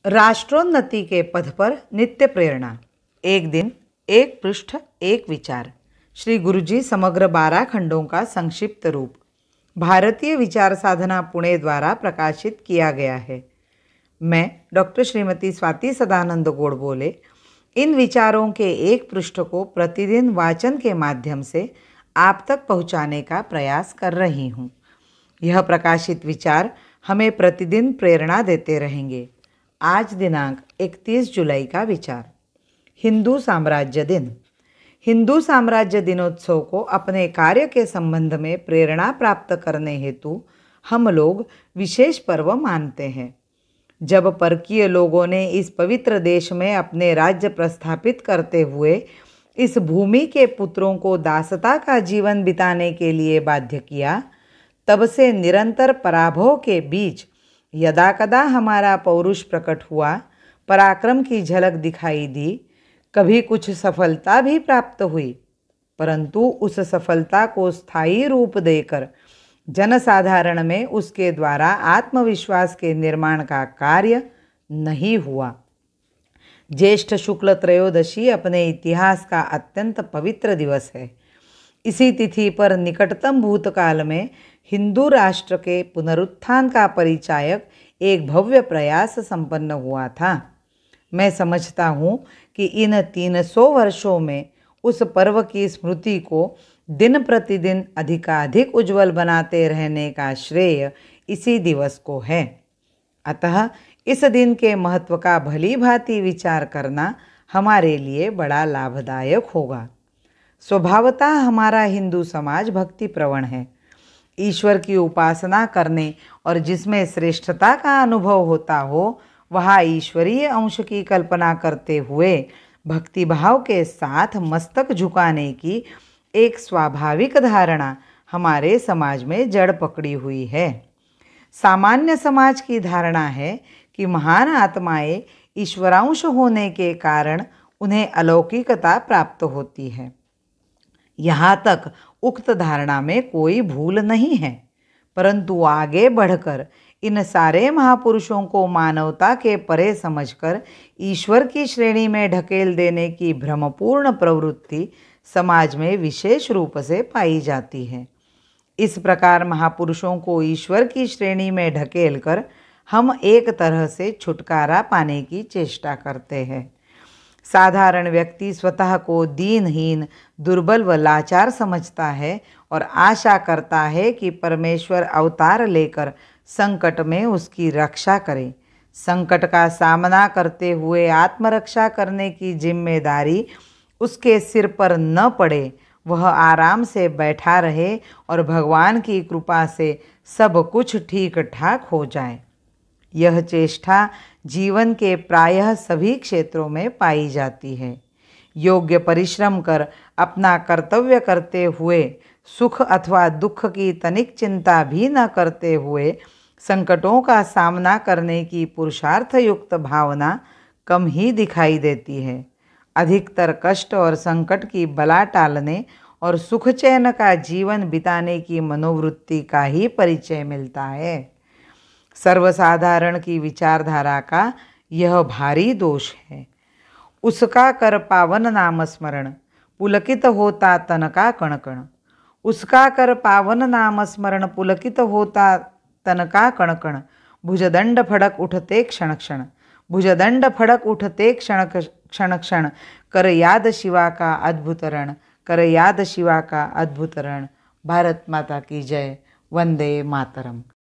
राष्ट्रोन्नति के पथ पर नित्य प्रेरणा। एक दिन, एक पृष्ठ, एक विचार। श्री गुरुजी समग्र 12 खंडों का संक्षिप्त रूप भारतीय विचार साधना पुणे द्वारा प्रकाशित किया गया है। मैं डॉक्टर श्रीमती स्वाति सदानंद गोडबोले इन विचारों के एक पृष्ठ को प्रतिदिन वाचन के माध्यम से आप तक पहुंचाने का प्रयास कर रही हूँ। यह प्रकाशित विचार हमें प्रतिदिन प्रेरणा देते रहेंगे। आज दिनांक 31 जुलाई का विचार, हिंदू साम्राज्य दिन। हिंदू साम्राज्य दिनोत्सव को अपने कार्य के संबंध में प्रेरणा प्राप्त करने हेतु हम लोग विशेष पर्व मानते हैं। जब परकीय लोगों ने इस पवित्र देश में अपने राज्य प्रस्थापित करते हुए इस भूमि के पुत्रों को दासता का जीवन बिताने के लिए बाध्य किया, तब से निरंतर पराभव के बीच यदाकदा हमारा पौरुष प्रकट हुआ, पराक्रम की झलक दिखाई दी, कभी कुछ सफलता भी प्राप्त हुई, परंतु उस सफलता को स्थायी रूप देकर जनसाधारण में उसके द्वारा आत्मविश्वास के निर्माण का कार्य नहीं हुआ। ज्येष्ठ शुक्ल त्रयोदशी अपने इतिहास का अत्यंत पवित्र दिवस है। इसी तिथि पर निकटतम भूतकाल में हिंदू राष्ट्र के पुनरुत्थान का परिचायक एक भव्य प्रयास संपन्न हुआ था। मैं समझता हूँ कि इन 300 वर्षों में उस पर्व की स्मृति को दिन प्रतिदिन अधिकाधिक उज्जवल बनाते रहने का श्रेय इसी दिवस को है। अतः इस दिन के महत्व का भली भांति विचार करना हमारे लिए बड़ा लाभदायक होगा। स्वभावतः हमारा हिंदू समाज भक्ति प्रवण है। ईश्वर की उपासना करने और जिसमें श्रेष्ठता का अनुभव होता हो, वहाँ ईश्वरीय अंश की कल्पना करते हुए भक्तिभाव के साथ मस्तक झुकाने की एक स्वाभाविक धारणा हमारे समाज में जड़ पकड़ी हुई है। सामान्य समाज की धारणा है कि महान आत्माएं ईश्वरांश होने के कारण उन्हें अलौकिकता प्राप्त होती है। यहाँ तक उक्त धारणा में कोई भूल नहीं है, परंतु आगे बढ़कर इन सारे महापुरुषों को मानवता के परे समझकर ईश्वर की श्रेणी में ढकेल देने की भ्रमपूर्ण प्रवृत्ति समाज में विशेष रूप से पाई जाती है। इस प्रकार महापुरुषों को ईश्वर की श्रेणी में ढकेलकर हम एक तरह से छुटकारा पाने की चेष्टा करते हैं। साधारण व्यक्ति स्वतः को दीनहीन, दुर्बल व लाचार समझता है और आशा करता है कि परमेश्वर अवतार लेकर संकट में उसकी रक्षा करे। संकट का सामना करते हुए आत्मरक्षा करने की जिम्मेदारी उसके सिर पर न पड़े, वह आराम से बैठा रहे और भगवान की कृपा से सब कुछ ठीक ठाक हो जाए। यह चेष्टा जीवन के प्रायः सभी क्षेत्रों में पाई जाती है। योग्य परिश्रम कर अपना कर्तव्य करते हुए सुख अथवा दुख की तनिक चिंता भी न करते हुए संकटों का सामना करने की पुरुषार्थ युक्त भावना कम ही दिखाई देती है। अधिकतर कष्ट और संकट की बला टालने और सुख चैन का जीवन बिताने की मनोवृत्ति का ही परिचय मिलता है। सर्वसाधारण की विचारधारा का यह भारी दोष है। उसका कर पावन नाम स्मरण, पुलकित होता तन का कण कण। उसका कर पावन नाम स्मरण, पुलकित होता तन का कण कण। भुजदंड फड़क उठते क्षण क्षण, भुजदंड फड़क उठते क्षण क्षण क्षण। कर याद शिवा का अद्भुत रण, कर याद शिवा का अद्भुत रण। भारत माता की जय। वंदे मातरम।